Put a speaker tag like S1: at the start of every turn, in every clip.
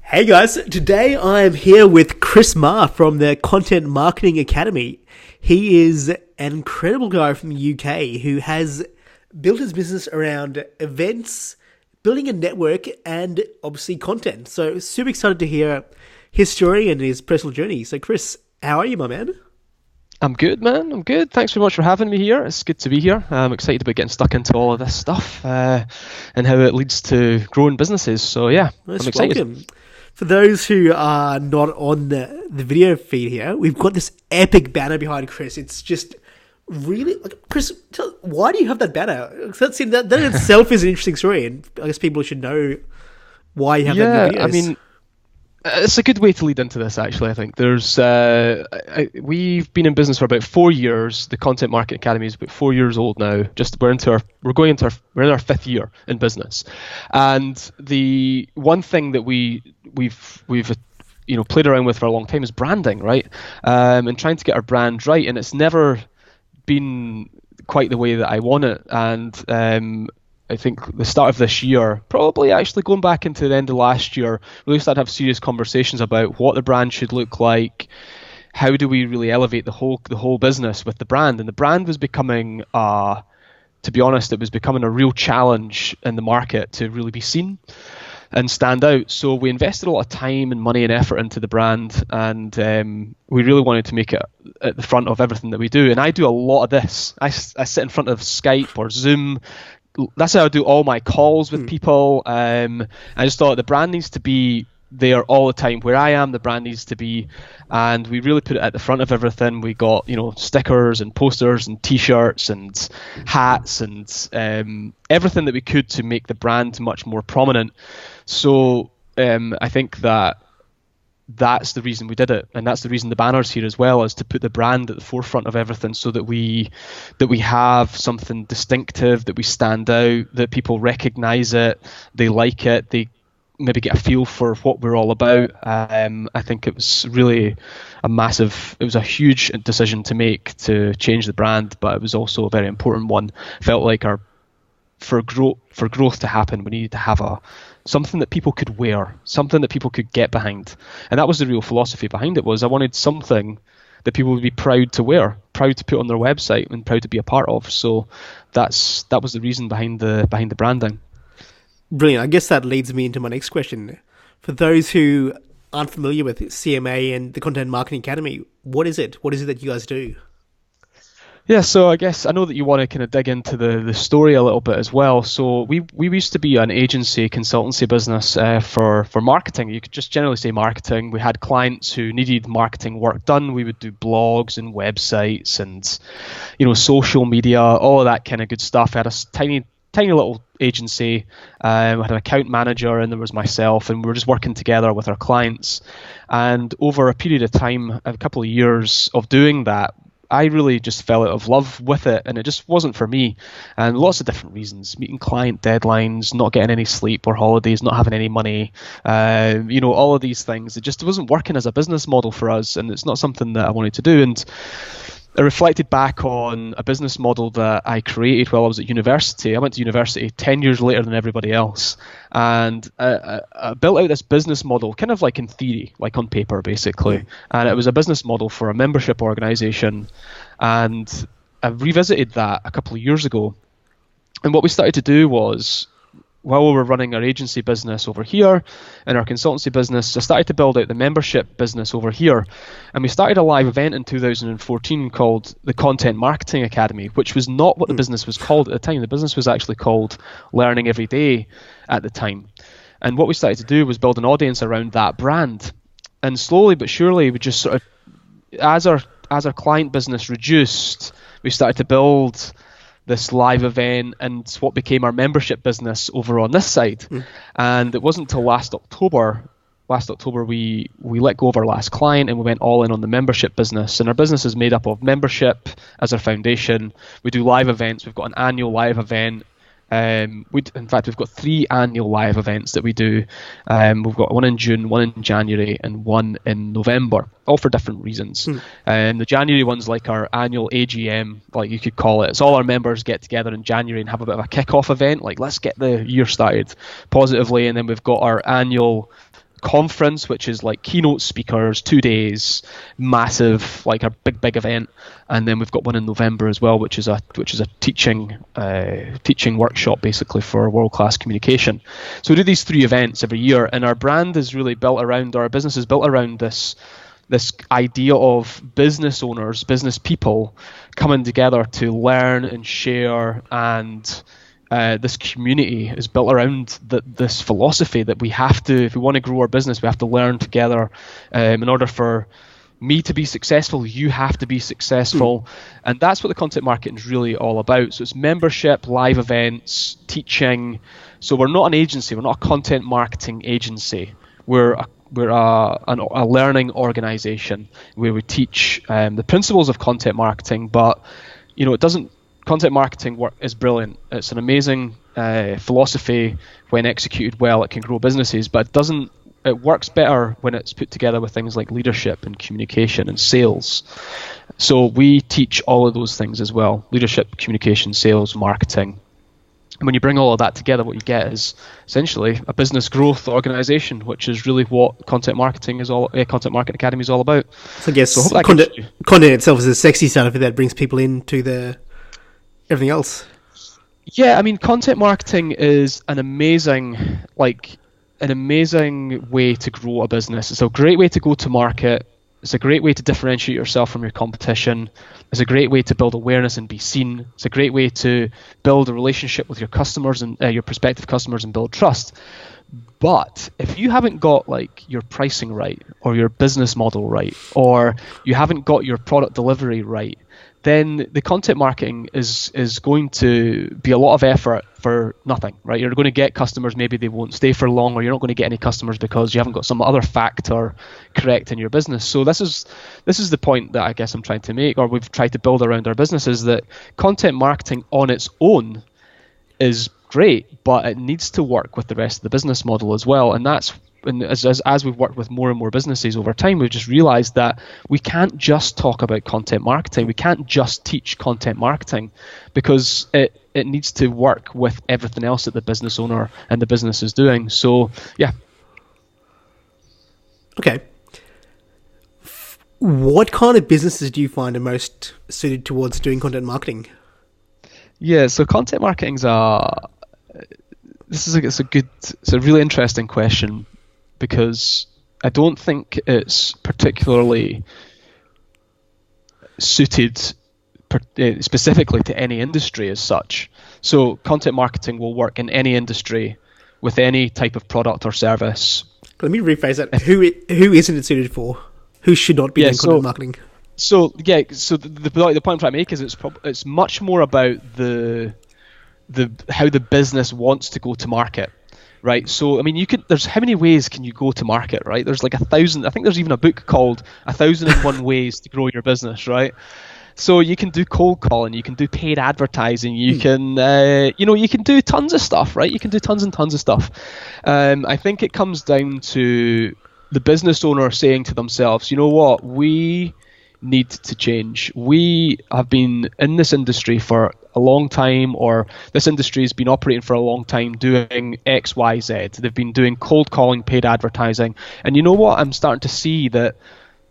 S1: Hey guys, today I am here with Chris Marr from the Content Marketing Academy. He is an incredible guy from the UK who has built his business around events, building a network, and obviously content. So super excited to hear his story and his personal journey. So Chris, how are you, my man?
S2: I'm good, man. I'm good. Thanks very much for having me here. It's good to be here. I'm excited about getting stuck into all of this stuff and how it leads to growing businesses. So yeah,
S1: Most
S2: I'm excited.
S1: welcome. For those who are not on the video feed here, we've got this epic banner behind Chris. It's just really... Chris, why do you have that banner? That in itself is an interesting story, and I guess people should know why you have that in the videos.
S2: I mean, it's a good way to lead into this, actually. I think we've been in business for about 4 years. The Content Marketing Academy is about 4 years old now. We're in our fifth year in business, and the one thing that we've played around with for a long time is branding, right? And trying to get our brand right, and it's never been quite the way that I want it. And I think the start of this year, probably actually going back into the end of last year, really started to have serious conversations about what the brand should look like. How do we really elevate the whole business with the brand? And the brand was becoming, to be honest, it was becoming a real challenge in the market to really be seen and stand out. So we invested a lot of time and money and effort into the brand, and we really wanted to make it at the front of everything that we do. And I do a lot of this. I sit in front of Skype or Zoom. That's how I do all my calls with people. I just thought the brand needs to be there all the time. Where I am, the brand needs to be, and we really put it at the front of everything. We got stickers and posters and T-shirts and hats and everything that we could to make the brand much more prominent. So I think that's the reason we did it, and that's the reason the banner's here as well, is to put the brand at the forefront of everything, so that we have something distinctive, that we stand out, that people recognize it, they like it, they maybe get a feel for what we're all about. I think it was really a huge decision to make, to change the brand, but it was also a very important one. Felt like for growth to happen, we needed to have something that people could wear, something that people could get behind. And that was the real philosophy behind it. Was I wanted something that people would be proud to wear, proud to put on their website, and proud to be a part of. So that was the reason behind the branding.
S1: Brilliant. I guess that leads me into my next question. For those who aren't familiar with CMA and the Content Marketing Academy, what is it? What is it that you guys do?
S2: Yeah, so I guess I know that you want to kind of dig into the story a little bit as well. So we used to be an agency consultancy business for marketing. You could just generally say marketing. We had clients who needed marketing work done. We would do blogs and websites and social media, all of that kind of good stuff. I had a tiny little agency. We had an account manager, and there was myself, and we were just working together with our clients. And over a period of time, a couple of years of doing that, I really just fell out of love with it, and it just wasn't for me. And lots of different reasons: meeting client deadlines, not getting any sleep or holidays, not having any money, all of these things. It just wasn't working as a business model for us, and it's not something that I wanted to do. And I reflected back on a business model that I created while I was at university. I went to university 10 years later than everybody else, and I built out this business model, kind of like in theory, like on paper, basically. And it was a business model for a membership organization, and I revisited that a couple of years ago. And what we started to do was, while we were running our agency business over here and our consultancy business, I started to build out the membership business over here. And we started a live event in 2014 called the Content Marketing Academy, which was not what the business was called at the time. The business was actually called Learning Every Day at the time. And what we started to do was build an audience around that brand. And slowly but surely, we just sort of, as our client business reduced, we started to build this live event and what became our membership business over on this side. And it wasn't until last October we let go of our last client, and we went all in on the membership business. And our business is made up of membership as our foundation. We do live events. We've got an annual live event. In fact, we've got 3 annual live events that we do. We've got one in June, one in January, and one in November, all for different reasons. The January one's like our annual AGM, like you could call it. It's all our members get together in January and have a bit of a kick-off event, like let's get the year started positively. And then we've got our annual conference, which is like keynote speakers, 2 days, massive, like a big event, and then we've got one in November as well, which is a teaching workshop basically for world-class communication. So we do these 3 events every year, and our brand is really built around, our business is built around this idea of business owners, business people coming together to learn and share, and this community is built around this philosophy that we have to, if we want to grow our business, we have to learn together. In order for me to be successful, you have to be successful. And that's what the content marketing is really all about. So it's membership, live events, teaching. So we're not an agency, we're not a content marketing agency. We're a learning organization where we teach the principles of content marketing, but content marketing work is brilliant. It's an amazing philosophy. When executed well, it can grow businesses, but it works better when it's put together with things like leadership and communication and sales. So we teach all of those things as well: leadership, communication, sales, marketing. And when you bring all of that together, what you get is essentially a business growth organization, which is really what Content Marketing Academy is all about.
S1: So I guess content itself is the sexy side of it that brings people into everything else.
S2: Yeah, I mean, content marketing is an amazing way to grow a business. It's a great way to go to market. It's a great way to differentiate yourself from your competition. It's a great way to build awareness and be seen. It's a great way to build a relationship with your customers and your prospective customers and build trust. But if you haven't got your pricing right, or your business model right, or you haven't got your product delivery right, then the content marketing is going to be a lot of effort for nothing, right? You're going to get customers, maybe they won't stay for long, or you're not going to get any customers because you haven't got some other factor correct in your business. So this is the point that I guess I'm trying to make, or we've tried to build around our business, is that content marketing on its own is great, but it needs to work with the rest of the business model as well. And as we've worked with more and more businesses over time, we've just realized that we can't just talk about content marketing. We can't just teach content marketing, because it needs to work with everything else that the business owner and the business is doing. So, yeah.
S1: Okay. What kind of businesses do you find are most suited towards doing content marketing?
S2: Yeah, so content marketing's it's a really interesting question, because I don't think it's particularly suited specifically to any industry as such. So content marketing will work in any industry with any type of product or service.
S1: Let me rephrase that. Who isn't it suited for? Who should not be doing content marketing?
S2: So the point I'm trying to make is it's much more about how the business wants to go to market. Right, so I mean, there's how many ways can you go to market, right? There's 1,000. I think there's even a book called 1,001 Ways to Grow Your Business, right? So you can do cold calling, you can do paid advertising, you can, you can do tons of stuff, right? You can do tons and tons of stuff. I think it comes down to the business owner saying to themselves, you know what, we need to change. We have been in this industry for a long time, or this industry has been operating for a long time doing X, Y, Z. They've been doing cold calling, paid advertising. And you know what? I'm starting to see that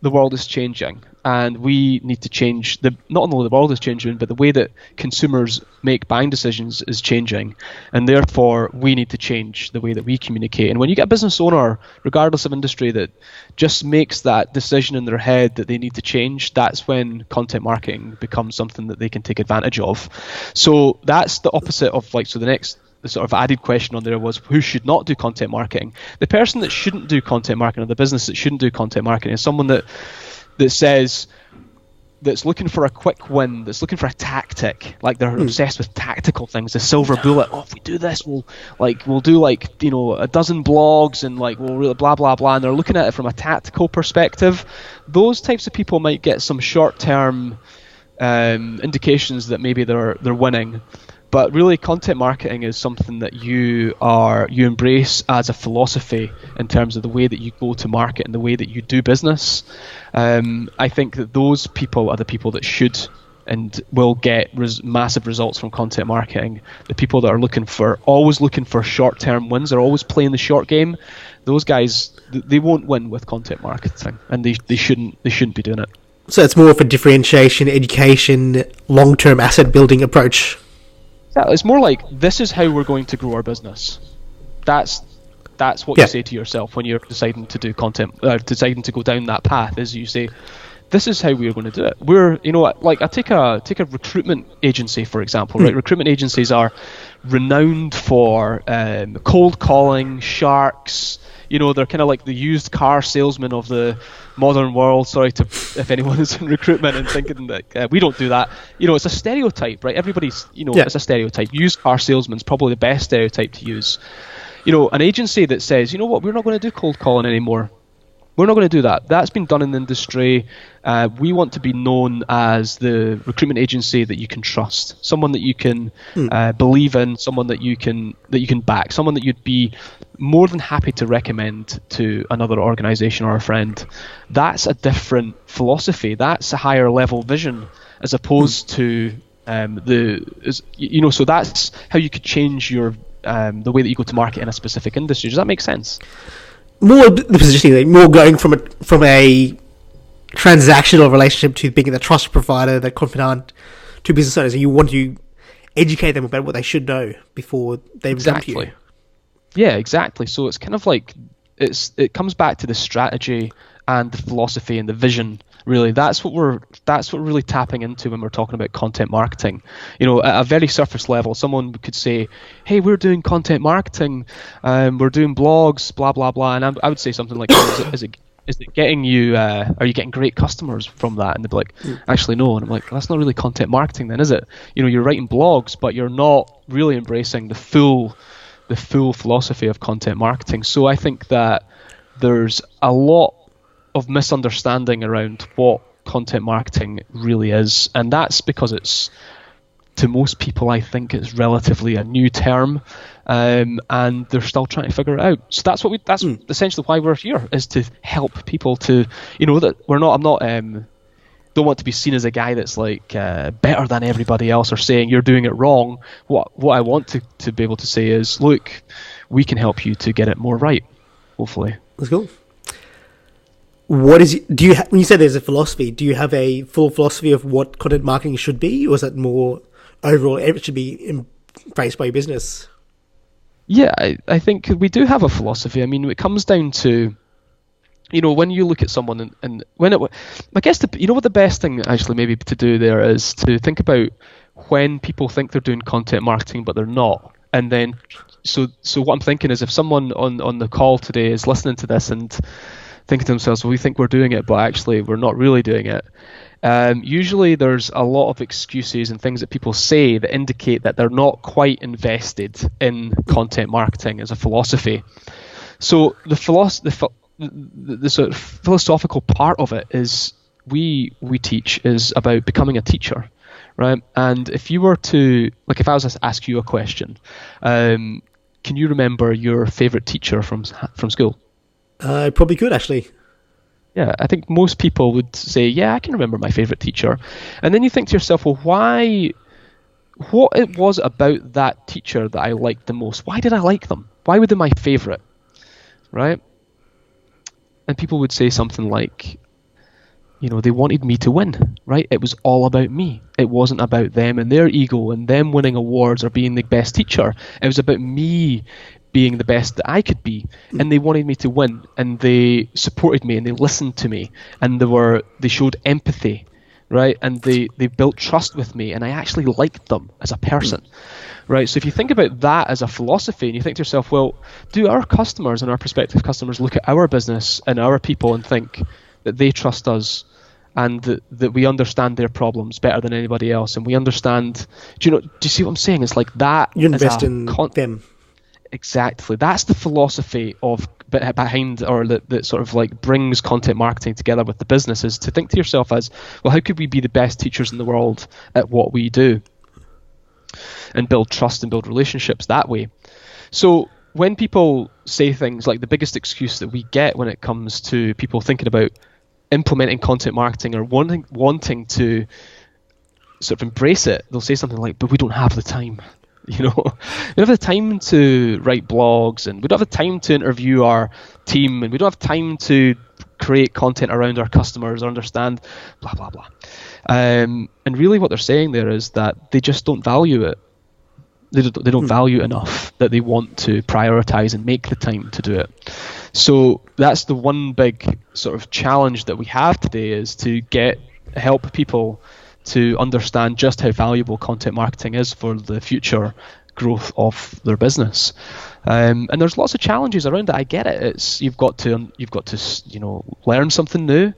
S2: the world is changing, and we need to change. Not only the world is changing, but the way that consumers make buying decisions is changing, and therefore we need to change the way that we communicate. And when you get a business owner, regardless of industry, that just makes that decision in their head that they need to change, that's when content marketing becomes something that they can take advantage of. So that's the opposite of the sort of added question on there was, who should not do content marketing? The person that shouldn't do content marketing, or the business that shouldn't do content marketing, is someone that says, that's looking for a quick win, that's looking for a tactic, like they're obsessed with tactical things, the silver bullet. Oh, if we do this, we'll do a dozen blogs, and we'll really blah blah blah, and they're looking at it from a tactical perspective. Those types of people might get some short-term indications that maybe they're winning. But really, content marketing is something that you embrace as a philosophy in terms of the way that you go to market and the way that you do business. I think that those people are the people that should and will get massive results from content marketing. The people that are always looking for short-term wins, are always playing the short game, those guys, they won't win with content marketing, and they shouldn't be doing it.
S1: So it's more of a differentiation, education, long-term asset building approach.
S2: Yeah, it's more like, this is how we're going to grow our business. That's what you say to yourself when you're deciding to do content, deciding to go down that path, is you say, this is how we're going to do it. We're, like, I take a recruitment agency, for example, right? Recruitment agencies are renowned for cold calling, sharks. They're kind of like the used car salesman of the modern world. Sorry if anyone is in recruitment and thinking that we don't do that. It's a stereotype, right? Everybody's, it's a stereotype. Used car salesman's probably the best stereotype to use. An agency that says, you know what, we're not going to do cold calling anymore. We're not going to do that. That's been done in the industry. We want to be known as the recruitment agency that you can trust, someone that you can believe in, someone that you can back, someone that you'd be more than happy to recommend to another organization or a friend. That's a different philosophy. That's a higher level vision, as opposed to so that's how you could change your the way that you go to market in a specific industry. Does that make sense?
S1: More the positioning, more going from a transactional relationship to being the trust provider, the confidant to business owners, and you want to educate them about what they should know before they come to you.
S2: Yeah, exactly. So it's kind of like it comes back to the strategy and the philosophy and the vision. Really, that's what we're really tapping into when we're talking about content marketing. At a very surface level, someone could say, "Hey, we're doing content marketing, we're doing blogs, blah blah blah," and I would say something like, "Is it getting you? Are you getting great customers from that?" And they'd be like, "Actually, no." And I'm like, "That's not really content marketing, then, is it? You're writing blogs, but you're not really embracing the full philosophy of content marketing." So I think that there's a lot of misunderstanding around what content marketing really is, and that's because it's, to most people, I think it's relatively a new term, and they're still trying to figure it out. So that's essentially why we're here, is to help people to, that don't want to be seen as a guy that's like better than everybody else or saying you're doing it wrong. What I want to be able to say is, look, we can help you to get it more right, hopefully.
S1: That's cool. When you say there's a philosophy, do you have a full philosophy of what content marketing should be, or is it more overall it should be embraced by your business?
S2: Yeah, I think we do have a philosophy. I mean, it comes down to, when you look at someone and I guess what the best thing actually maybe to do there is to think about when people think they're doing content marketing but they're not. And then, so what I'm thinking is, if someone on the call today is listening to this and thinking to themselves, well, we think we're doing it, but actually we're not really doing it. Usually there's a lot of excuses and things that people say that indicate that they're not quite invested in content marketing as a philosophy. So the sort of philosophical part of it is we teach is about becoming a teacher, right? And if you were to, like, if I was to ask you a question, can you remember your favorite teacher from school?
S1: I probably could, actually.
S2: Yeah, I think most people would say, yeah, I can remember my favorite teacher. And then you think to yourself, well, what it was about that teacher that I liked the most? Why did I like them? Why were they my favorite? Right? And people would say something like, they wanted me to win, right? It was all about me. It wasn't about them and their ego and them winning awards or being the best teacher. It was about me being the best that I could be, and they wanted me to win, and they supported me, and they listened to me, and they showed empathy, right? And they built trust with me, and I actually liked them as a person, right? So if you think about that as a philosophy, and you think to yourself, well, do our customers and our prospective customers look at our business and our people and think that they trust us, and that we understand their problems better than anybody else, and we understand? Do you see what I'm saying? It's like that.
S1: You invest in them.
S2: Exactly. That's the philosophy behind, or that sort of like brings content marketing together with the business, is to think to yourself as, well, how could we be the best teachers in the world at what we do, and build trust and build relationships that way. So when people say things like, the biggest excuse that we get when it comes to people thinking about implementing content marketing or wanting to sort of embrace it, they'll say something like, "But we don't have the time." We don't have the time to write blogs, and we don't have the time to interview our team, and we don't have time to create content around our customers or understand blah blah blah. And really what they're saying there is that they just don't value it. They don't value it enough that they want to prioritize and make the time to do it. So that's the one big sort of challenge that we have today, is to help people to understand just how valuable content marketing is for the future growth of their business. And there's lots of challenges around it. I get it. You've got to learn something new.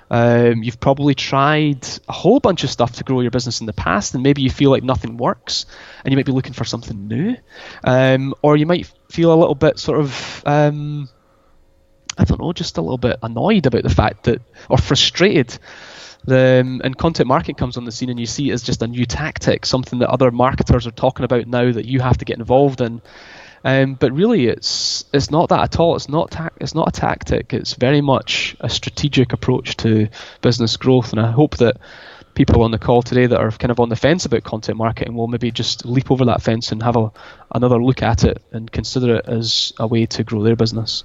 S2: You've probably tried a whole bunch of stuff to grow your business in the past, and maybe you feel like nothing works, and you might be looking for something new. Or you might feel a little bit sort of just a little bit annoyed about the fact that, or frustrated. And content marketing comes on the scene, and you see it as just a new tactic, something that other marketers are talking about now that you have to get involved in. But really, it's not that at all. It's not a tactic. It's very much a strategic approach to business growth. And I hope that people on the call today that are kind of on the fence about content marketing will maybe just leap over that fence and have another look at it and consider it as a way to grow their business.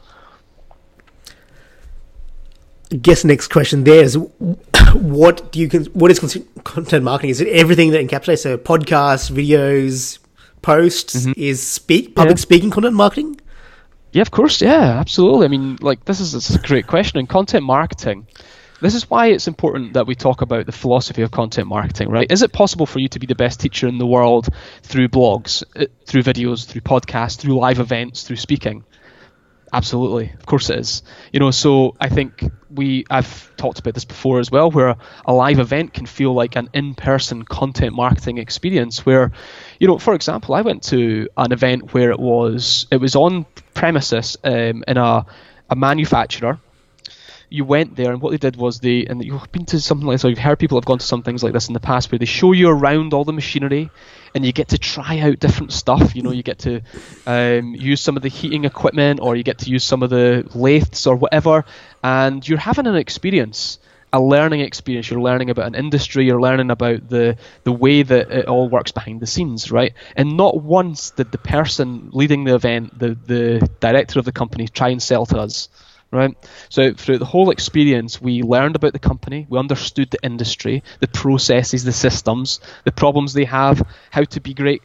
S1: I guess the next question there is, what is content marketing? Is it everything that encapsulates, so podcasts, videos, posts? Is public speaking content marketing?
S2: Yeah, of course. Yeah, absolutely. I mean, this is a great question. In content marketing, this is why it's important that we talk about the philosophy of content marketing, right? Is it possible for you to be the best teacher in the world through blogs, through videos, through podcasts, through live events, through speaking? Absolutely, of course it is. So I think I've talked about this before as well, where a live event can feel like an in-person content marketing experience where, for example, I went to an event where it was on premises in a manufacturer. You went there, and what they did was and you've been to something like this, or you've heard people have gone to some things like this in the past, where they show you around all the machinery, and you get to try out different stuff. You get to use some of the heating equipment, or you get to use some of the lathes or whatever, and you're having an experience, a learning experience. You're learning about an industry. You're learning about the way that it all works behind the scenes, right? And not once did the person leading the event, the director of the company, try and sell to us. Right. So throughout the whole experience, we learned about the company, we understood the industry, the processes, the systems, the problems they have, how to be great.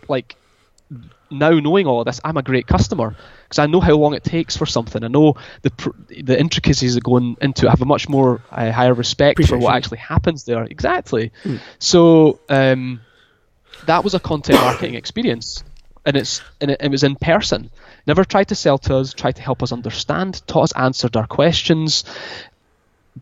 S2: Now knowing all of this, I'm a great customer because I know how long it takes for something. I know the intricacies that go into it. I have a much more higher respect for what actually happens there. Exactly. So that was a content marketing experience, and it was in person. Never tried to sell to us, tried to help us understand, taught us, answered our questions.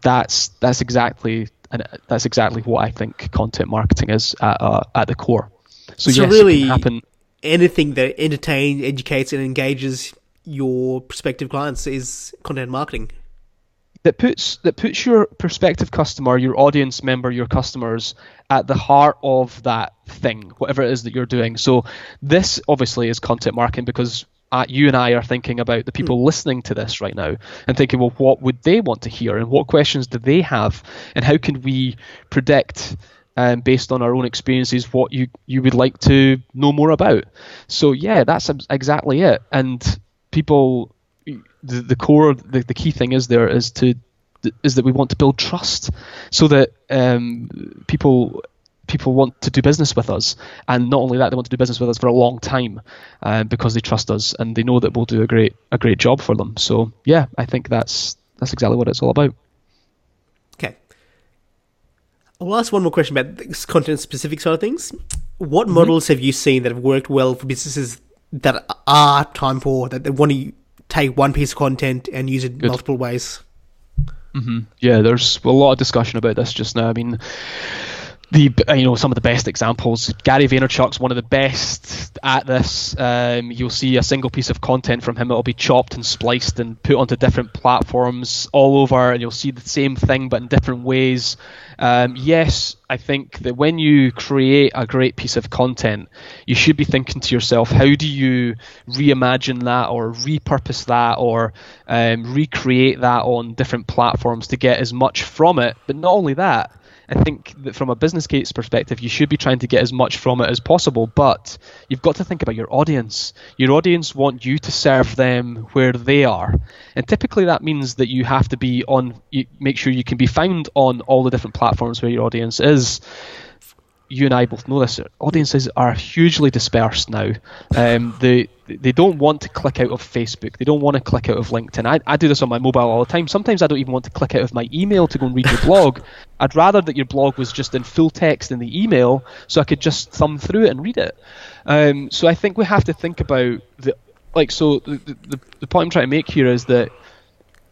S2: That's exactly what I think content marketing is at the core. So yes,
S1: really,
S2: it can happen.
S1: Anything that entertains, educates, and engages your prospective clients is content marketing.
S2: That puts your prospective customer, your audience member, your customers at the heart of that thing, whatever it is that you're doing. So this obviously is content marketing because you and I are thinking about the people listening to this right now and thinking, well, what would they want to hear and what questions do they have, and how can we predict based on our own experiences what you would like to know more about. So yeah, that's exactly it. And people, the core, the key thing is that we want to build trust so that people want to do business with us, and not only that, they want to do business with us for a long time because they trust us and they know that we'll do a great job for them. So yeah, I think that's exactly what it's all about.
S1: Okay, I'll ask one more question about this content specific side of things. What models have you seen that have worked well for businesses that are time poor, that they want to take one piece of content and use it multiple ways?
S2: Yeah, there's a lot of discussion about this just now. I mean, some of the best examples. Gary Vaynerchuk's one of the best at this. You'll see a single piece of content from him. It'll be chopped and spliced and put onto different platforms all over, and you'll see the same thing but in different ways. Yes, I think that when you create a great piece of content, you should be thinking to yourself, how do you reimagine that or repurpose that or recreate that on different platforms to get as much from it? But not only that, I think that from a business case perspective, you should be trying to get as much from it as possible, but you've got to think about your audience. Your audience want you to serve them where they are. And typically that means that you have to be make sure you can be found on all the different platforms where your audience is. You and I both know this. Audiences are hugely dispersed now. They don't want to click out of Facebook. They don't want to click out of LinkedIn. I do this on my mobile all the time. Sometimes I don't even want to click out of my email to go and read your blog. I'd rather that your blog was just in full text in the email so I could just thumb through it and read it. So I think we have to think about the point I'm trying to make here is that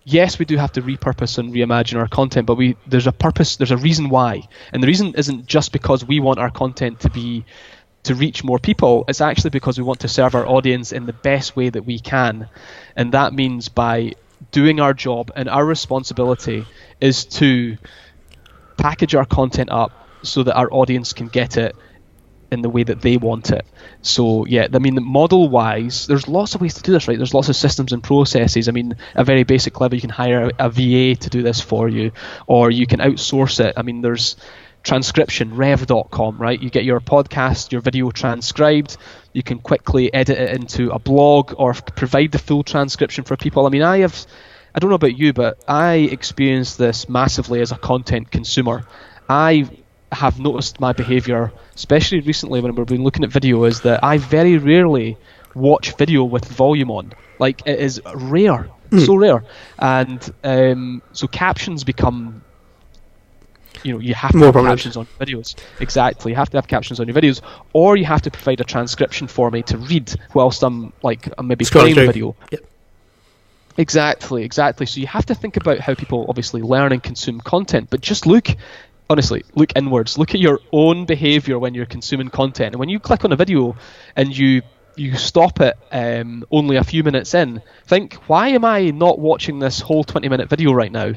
S2: yes, we do have to repurpose and reimagine our content, but there's a purpose, there's a reason why. And the reason isn't just because we want our content to reach more people. It's actually because we want to serve our audience in the best way that we can. And that means by doing our job, and our responsibility is to package our content up so that our audience can get it in the way that they want it. So yeah, I mean, model-wise, there's lots of ways to do this, right? There's lots of systems and processes. I mean, at a very basic level, you can hire a VA to do this for you, or you can outsource it. I mean, there's transcription, rev.com, right? You get your podcast, your video transcribed. You can quickly edit it into a blog or provide the full transcription for people. I mean, I don't know about you, but I experienced this massively as a content consumer. I have noticed my behavior, especially recently when we've been looking at video, is that I very rarely watch video with volume on. Like, it is rare, so rare. And so captions become, you have to have captions on videos. Exactly, you have to have captions on your videos, or you have to provide a transcription for me to read whilst I'm maybe playing the video.
S1: Yep.
S2: Exactly. So you have to think about how people obviously learn and consume content, but just honestly, look inwards. Look at your own behavior when you're consuming content. And when you click on a video and you stop it only a few minutes in, think, why am I not watching this whole 20-minute video right now?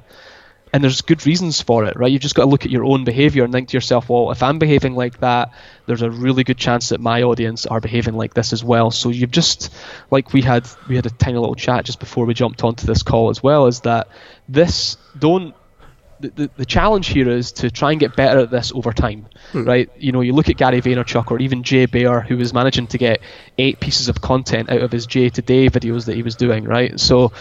S2: And there's good reasons for it, right? You've just got to look at your own behavior and think to yourself, well, if I'm behaving like that, there's a really good chance that my audience are behaving like this as well. So you've just, like we had a tiny little chat just before we jumped onto this call as well, is that the challenge here is to try and get better at this over time, right? You look at Gary Vaynerchuk or even Jay Baer, who was managing to get 8 pieces of content out of his Jay-to-day videos that he was doing, right? So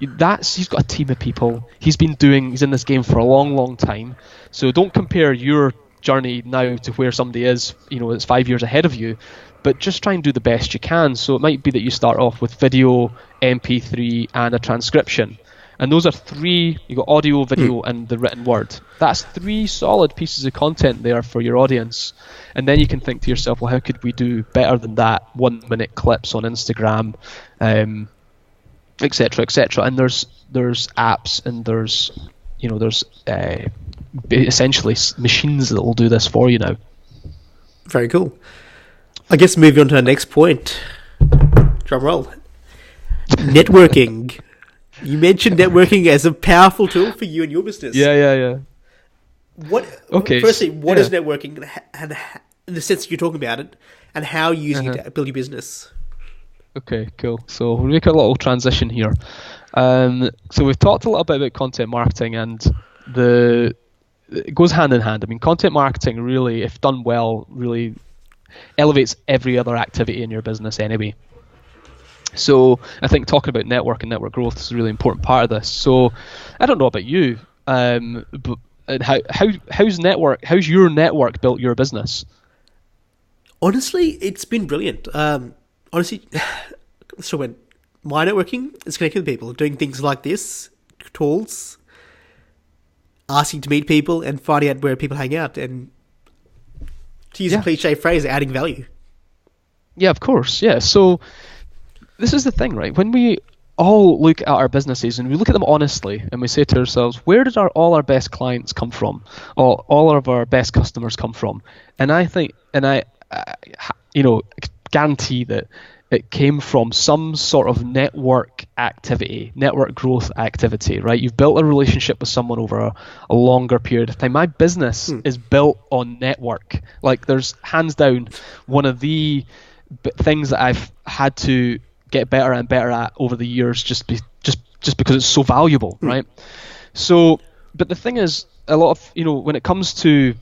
S2: he's got a team of people. He's in this game for a long, long time. So don't compare your journey now to where somebody is, that's 5 years ahead of you, but just try and do the best you can. So it might be that you start off with video, MP3, and a transcription. And those are 3, you got audio, video, and the written word. That's 3 solid pieces of content there for your audience. And then you can think to yourself, well, how could we do better than that? 1-minute clips on Instagram, etc., etc. And there's apps, and there's essentially machines that will do this for you now.
S1: Very cool. I guess moving on to our next point. Drum roll. Networking. You mentioned networking as a powerful tool for you and your business.
S2: Yeah.
S1: Firstly, what is networking, and in the sense that you're talking about it, and how you're using it to build your business? Okay,
S2: cool. So we'll make a little transition here. So we've talked a little bit about content marketing, and it goes hand in hand. I mean, content marketing really, if done well, really elevates every other activity in your business anyway. So I think talking about network and network growth is a really important part of this. So I don't know about you, but how's your network built your business?
S1: Honestly, it's been brilliant. So when my networking is connecting with people, doing things like this, tools, asking to meet people and finding out where people hang out, and to use a cliche phrase, adding value.
S2: Yeah, of course. Yeah. So this is the thing, right? When we all look at our businesses and we look at them honestly and we say to ourselves, where did all our best clients come from? Or all of our best customers come from? And I think, I guarantee that it came from some sort of network activity, network growth activity, right? You've built a relationship with someone over a longer period of time. My business is built on network. Like, there's hands down one of the things that I've had to get better and better at over the years, just because it's so valuable, right? So but the thing is, a lot of, when it comes to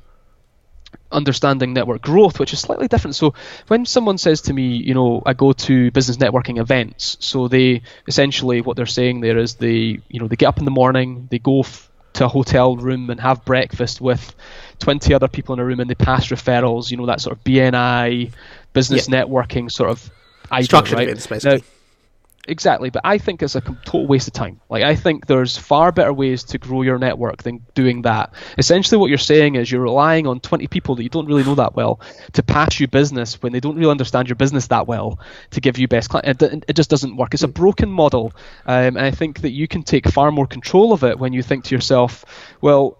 S2: understanding network growth, which is slightly different. So when someone says to me, I go to business networking events, so they essentially, what they're saying there is they get up in the morning, they go to a hotel room and have breakfast with 20 other people in a room, and they pass referrals, that sort of BNI, business networking sort of idea,
S1: structured
S2: right?
S1: events, basically.
S2: Now, exactly, but I think it's a total waste of time. Like, I think there's far better ways to grow your network than doing that. Essentially what you're saying is you're relying on 20 people that you don't really know that well to pass you business when they don't really understand your business that well to give you best client. It just doesn't work. It's a broken model, and I think that you can take far more control of it when you think to yourself, well,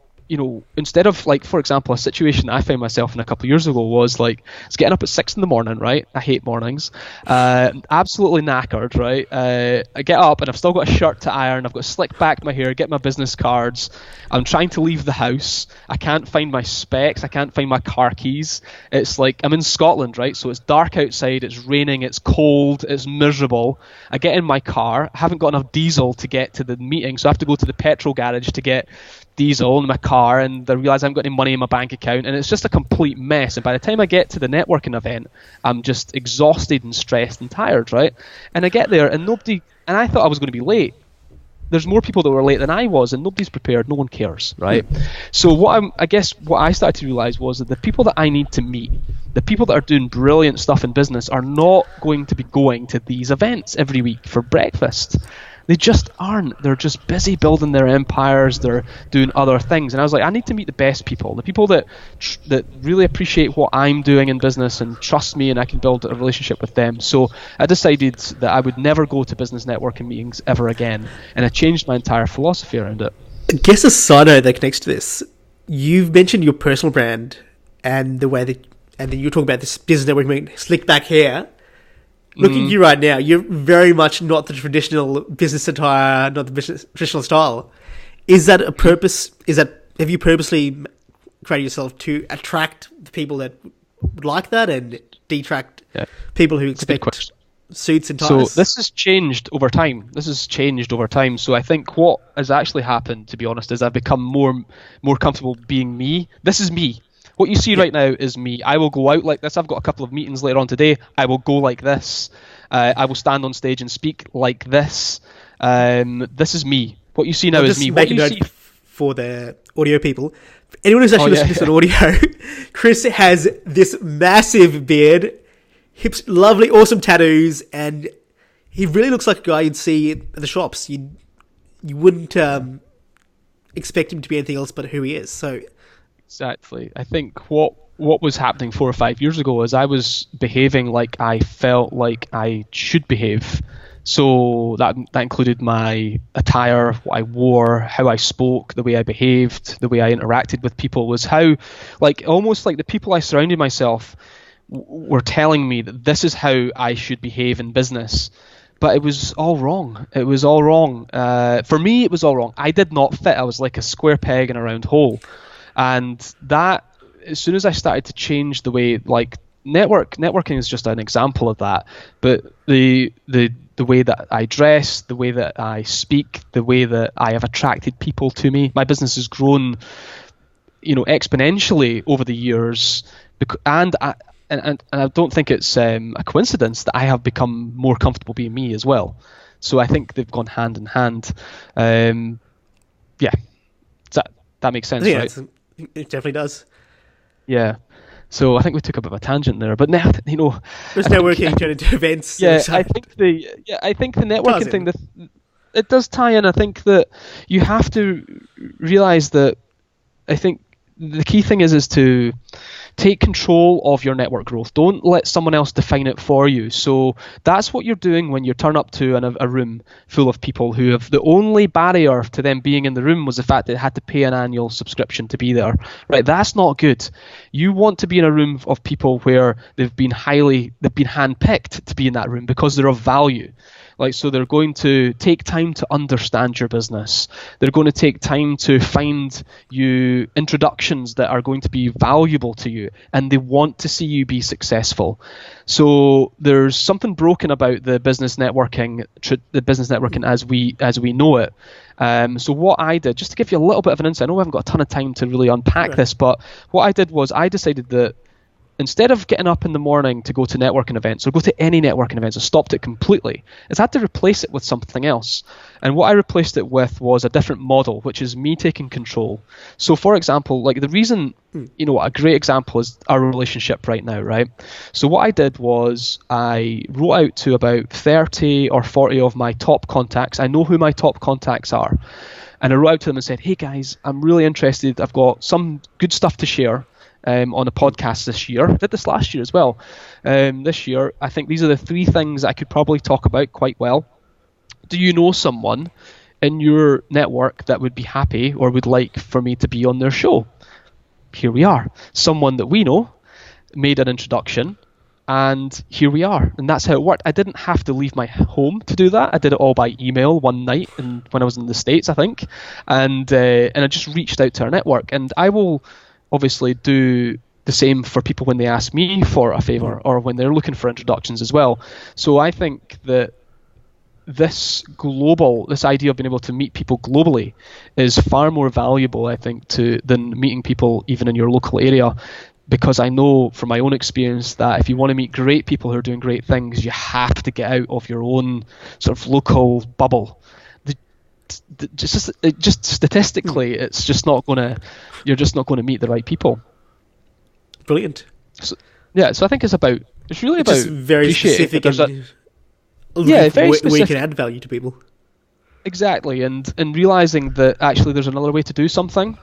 S2: instead of, like, for example, a situation I found myself in a couple of years ago was like, I was getting up at 6 in the morning, right? I hate mornings. Absolutely knackered, right? I get up and I've still got a shirt to iron. I've got to slick back my hair, get my business cards. I'm trying to leave the house. I can't find my specs. I can't find my car keys. It's like, I'm in Scotland, right? So it's dark outside. It's raining. It's cold. It's miserable. I get in my car. I haven't got enough diesel to get to the meeting, so I have to go to the petrol garage to get diesel in my car, and I realize I haven't got any money in my bank account, and it's just a complete mess. And by the time I get to the networking event, I'm just exhausted and stressed and tired, right? And I get there and I thought I was going to be late. There's more people that were late than I was, and nobody's prepared. No one cares, right? So what I started to realize was that the people that I need to meet, the people that are doing brilliant stuff in business, are not going to be going to these events every week for breakfast. They just aren't. They're just busy building their empires. They're doing other things. And I was like, I need to meet the best people, the people that really appreciate what I'm doing in business and trust me, and I can build a relationship with them. So I decided that I would never go to business networking meetings ever again, and I changed my entire philosophy around it.
S1: I guess a side note that connects to this, you've mentioned your personal brand and the way that, and then you're talking about this business networking, slick back hair. Looking at you right now, you're very much not the traditional business attire, not the traditional style. Is that a purpose? Have you purposely created yourself to attract the people that would like that and detract people who expect suits and ties?
S2: So this has changed over time. So I think what has actually happened, to be honest, is I've become more comfortable being me. This is me. What you see right now is me. I will go out like this. I've got a couple of meetings later on today. I will go like this. I will stand on stage and speak like this. This is me. What you see now is me.
S1: What you see for the audio people. For anyone who's actually listening to this on audio, Chris has this massive beard, lovely, awesome tattoos, and he really looks like a guy you'd see at the shops. You wouldn't expect him to be anything else but who he is. So.
S2: Exactly. I think what was happening 4 or 5 years ago is I was behaving like I felt like I should behave. So that included my attire, what I wore, how I spoke, the way I behaved, the way I interacted with people, was how, almost like the people I surrounded myself were telling me that this is how I should behave in business. But it was all wrong. For me, it was all wrong. I did not fit. I was like a square peg in a round hole. And that, as soon as I started to change the way, networking is just an example of that. But the way that I dress, the way that I speak, the way that I have attracted people to me, my business has grown, exponentially over the years. And I don't think it's a coincidence that I have become more comfortable being me as well. So I think they've gone hand in hand. That makes sense, right?
S1: It definitely does.
S2: Yeah. So I think we took a bit of a tangent there, but now
S1: there's networking turned into events.
S2: Yeah, I think the networking thing, it does tie in. I think that you have to realize that. I think the key thing is to take control of your network growth. Don't let someone else define it for you. So that's what you're doing when you turn up to a room full of people who have, the only barrier to them being in the room was the fact that they had to pay an annual subscription to be there. Right? That's not good. You want to be in a room of people where they've been handpicked to be in that room because they're of value. Like, so they're going to take time to understand your business. They're going to take time to find you introductions that are going to be valuable to you, and they want to see you be successful. So there's something broken about the business networking, as we know it. So what I did, just to give you a little bit of an insight, I know we haven't got a ton of time to really unpack this, but what I did was I decided that instead of getting up in the morning to go to networking events or go to any networking events, I stopped it completely. I had to replace it with something else. And what I replaced it with was a different model, which is me taking control. So for example, like the reason, a great example is our relationship right now, right? So what I did was I wrote out to about 30 or 40 of my top contacts. I know who my top contacts are. And I wrote out to them and said, hey guys, I'm really interested. I've got some good stuff to share on a podcast this year. I did this last year as well. This year, I think these are the 3 things I could probably talk about quite well. Do you know someone in your network that would be happy or would like for me to be on their show? Here we are. Someone that we know made an introduction, and here we are. And that's how it worked. I didn't have to leave my home to do that. I did it all by email one night when I was in the States, I think. And I just reached out to our network. And I will obviously do the same for people when they ask me for a favor or when they're looking for introductions as well. So I think that this idea of being able to meet people globally is far more valuable, I think, than meeting people even in your local area, because I know from my own experience that if you want to meet great people who are doing great things, you have to get out of your own sort of local bubble. Just statistically, it's just not gonna. You're just not going to meet the right people.
S1: Brilliant.
S2: So I think it's really about
S1: just very specific.
S2: Very specific.
S1: Where you can add value to people.
S2: Exactly, and realizing that actually there's another way to do something.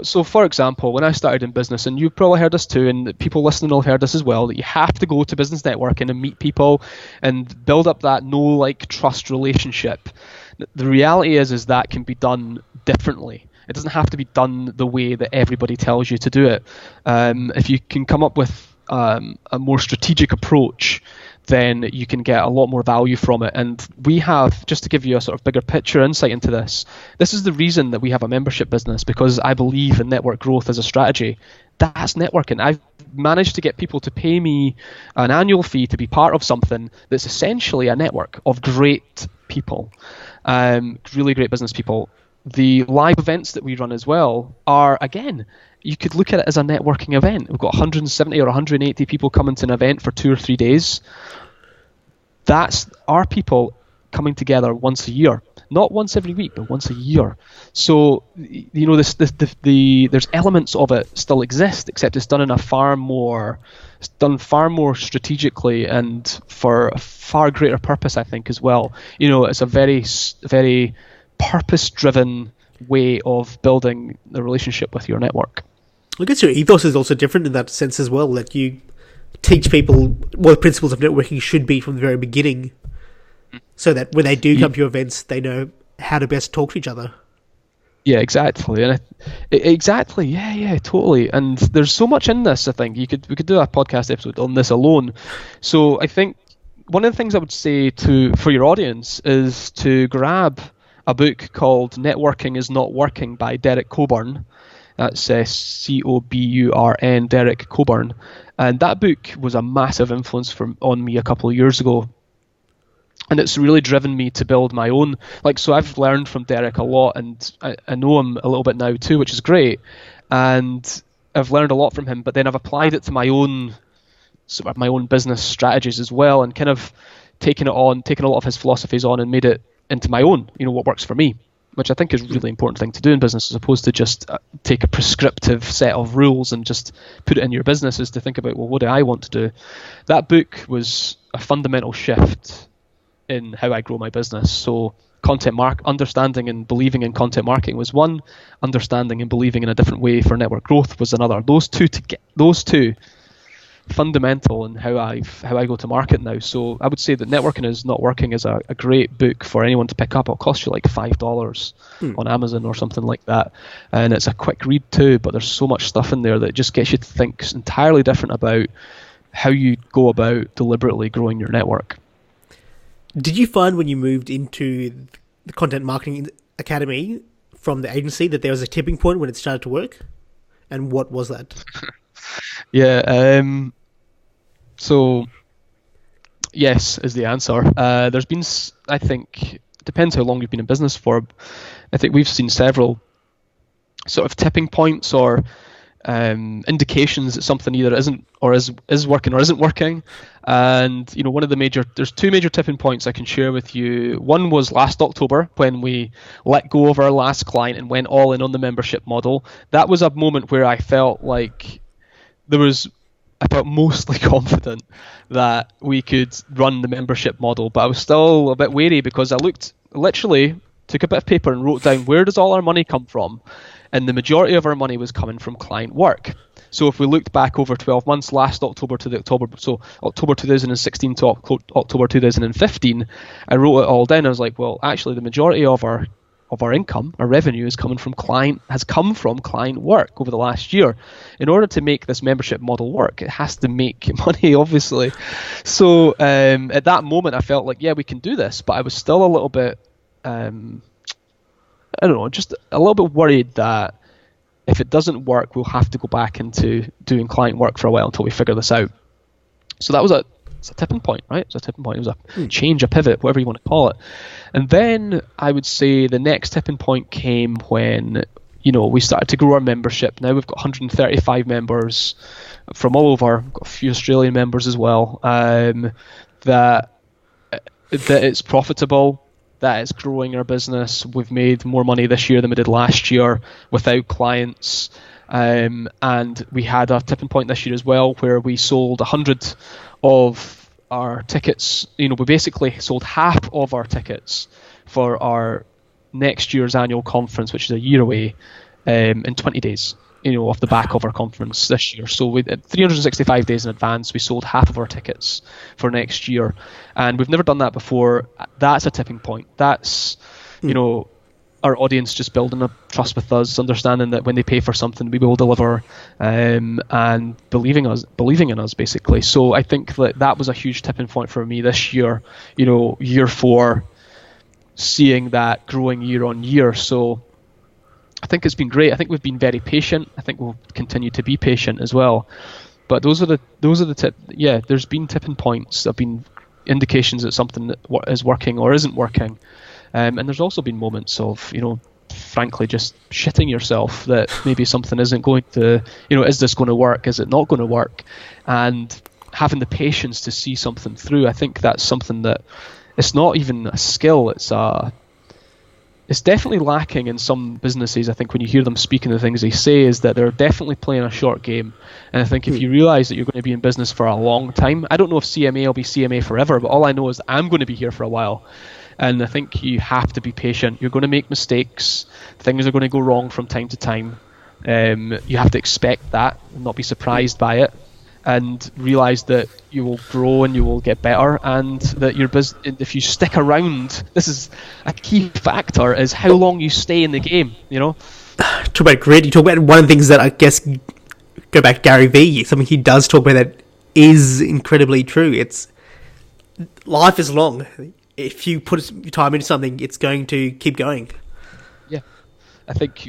S2: So for example, when I started in business, and you've probably heard this too, and people listening will have heard this as well, that you have to go to business networking and meet people and build up that trust relationship. The reality is that can be done differently. It doesn't have to be done the way that everybody tells you to do it. If you can come up with a more strategic approach, then you can get a lot more value from it. And we have, just to give you a sort of bigger picture insight into this is the reason that we have a membership business, because I believe in network growth as a strategy. That's networking. I've managed to get people to pay me an annual fee to be part of something that's essentially a network of great people, really great business people. The live events that we run as well are, again, you could look at it as a networking event. We've got 170 or 180 people coming to an event for 2 or 3 days. That's our people coming together once a year. Not once every week, but once a year. So, there's elements of it still exist, except it's done far more strategically and for a far greater purpose, I think, as well. It's a very, very purpose-driven way of building the relationship with your network.
S1: I guess your ethos is also different in that sense as well, that you teach people what the principles of networking should be from the very beginning, so that when they do come to your events, they know how to best talk to each other.
S2: Yeah, exactly, and exactly, yeah, totally. And there's so much in this. I think we could do a podcast episode on this alone. So I think one of the things I would say for your audience is to grab a book called Networking is Not Working by Derek Coburn. That's Coburn, Derek Coburn. And that book was a massive influence on me a couple of years ago. And it's really driven me to build my own. So I've learned from Derek a lot, and I know him a little bit now too, which is great. And I've learned a lot from him, but then I've applied it to my own business strategies as well, and kind of taken a lot of his philosophies on and made it into my own, what works for me, which I think is a really important thing to do in business, as opposed to just take a prescriptive set of rules and just put it in your business, is to think about, well, what do I want to do? That book was a fundamental shift in how I grow my business. So understanding and believing in content marketing was one, understanding and believing in a different way for network growth was another. Those two fundamental in how I go to market now. So I would say that Networking is Not Working is a great book for anyone to pick up. It'll cost you like $5 on Amazon or something like that, and it's a quick read too, but there's so much stuff in there that just gets you to think entirely different about how you go about deliberately growing your network.
S1: Did you find when you moved into the Content Marketing Academy from the agency that there was a tipping point when it started to work? And what was that?
S2: Yeah. So yes is the answer. There's been, I think, it depends how long you've been in business for. I think we've seen several sort of tipping points or indications that something either isn't or is working or isn't working. And there's two major tipping points I can share with you. One was last October when we let go of our last client and went all in on the membership model. That was a moment where I felt like I felt mostly confident that we could run the membership model, but I was still a bit wary because I took a bit of paper and wrote down, where does all our money come from? And the majority of our money was coming from client work. So if we looked back over 12 months, last October 2016 to October 2015, I wrote it all down. I was like, well, actually, the majority of our income, our revenue, has come from client work over the last year. In order to make this membership model work, it has to make money, obviously. So at that moment, I felt like, yeah, we can do this, but I was still a little bit, just a little bit worried that if it doesn't work, we'll have to go back into doing client work for a while until we figure this out. So that was it's a tipping point, right? It was a tipping point. It was a change, a pivot, whatever you want to call it. And then I would say the next tipping point came when, we started to grow our membership. Now we've got 135 members from all over. We've got a few Australian members as well. That it's profitable, that it's growing our business. We've made more money this year than we did last year without clients. And we had a tipping point this year as well where we sold 100 of our tickets. We basically sold half of our tickets for our next year's annual conference, which is a year away, in 20 days. Off the back of our conference this year. So we 365 days in advance, we sold half of our tickets for next year. And we've never done that before. That's a tipping point. That's, our audience just building a trust with us, understanding that when they pay for something, we will deliver, and believing in us, basically. So I think that was a huge tipping point for me this year, year 4, seeing that growing year on year. So I think it's been great. I think we've been very patient. I think we'll continue to be patient as well. But those are the tip. Yeah, there's been tipping points. There've been indications that something is working or isn't working, and there's also been moments of frankly just shitting yourself that maybe something isn't going to. Is this going to work? Is it not going to work? And having the patience to see something through. I think that's something that it's not even a skill. It's definitely lacking in some businesses. I think when you hear them speaking, the things they say is that they're definitely playing a short game. And I think if you realise that you're going to be in business for a long time, I don't know if CMA will be CMA forever, but all I know is that I'm going to be here for a while. And I think you have to be patient. You're going to make mistakes. Things are going to go wrong from time to time. You have to expect that and not be surprised by it. And realise that you will grow and you will get better, and that your if you stick around, this is a key factor, is how long you stay in the game.
S1: Talk about grit. You talk about one of the things that I guess go back to Gary Vee. Something he does talk about that is incredibly true. It's life is long. If you put your time into something, it's going to keep going.
S2: I think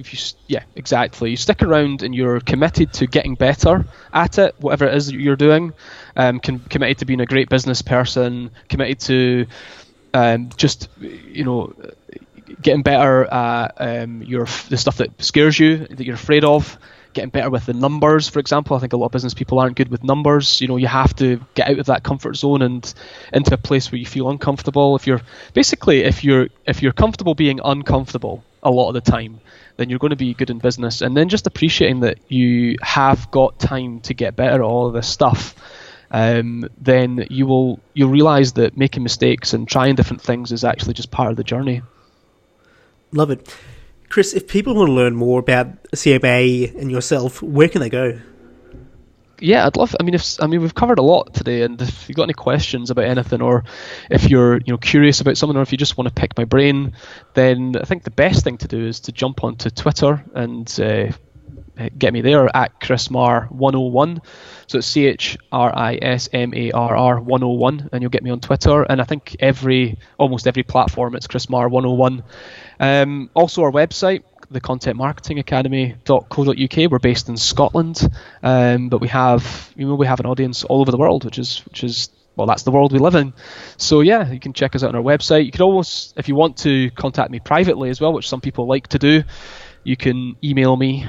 S2: exactly. You stick around and you're committed to getting better at it, whatever it is that you're doing. Committed to being a great business person. Committed to getting better at the stuff that scares you, that you're afraid of. Getting better with the numbers, for example. I think a lot of business people aren't good with numbers. You have to get out of that comfort zone and into a place where you feel uncomfortable. If you're comfortable being uncomfortable a lot of the time, then you're going to be good in business. And then just appreciating that you have got time to get better at all of this stuff. Then you'll realize that making mistakes and trying different things is actually just part of the journey.
S1: Love it. Chris, if people want to learn more about CMA and yourself, where can they go?
S2: Yeah, I'd love. We've covered a lot today, and if you've got any questions about anything, or if you're curious about something, or if you just want to pick my brain, then I think the best thing to do is to jump onto Twitter and get me there at Chris Marr 101. So it's CHRISMARR 101, and you'll get me on Twitter. And I think almost every platform, it's Chris Marr 101. Also our website, thecontentmarketingacademy.co.uk. We're based in Scotland, but we have an audience all over the world, which is well, that's the world we live in. So yeah, you can check us out on our website. You can almost, if you want to contact me privately as well, which some people like to do, you can email me,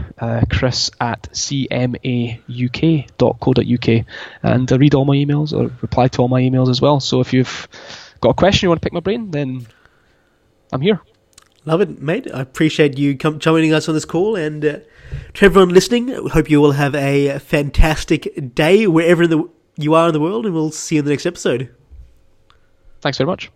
S2: chris@cmauk.co.uk, and read all my emails or reply to all my emails as well. So if you've got a question you want to pick my brain, then I'm here.
S1: Love it, mate. I appreciate you joining us on this call. And to everyone listening, I hope you all have a fantastic day wherever you are in the world, and we'll see you in the next episode.
S2: Thanks very much.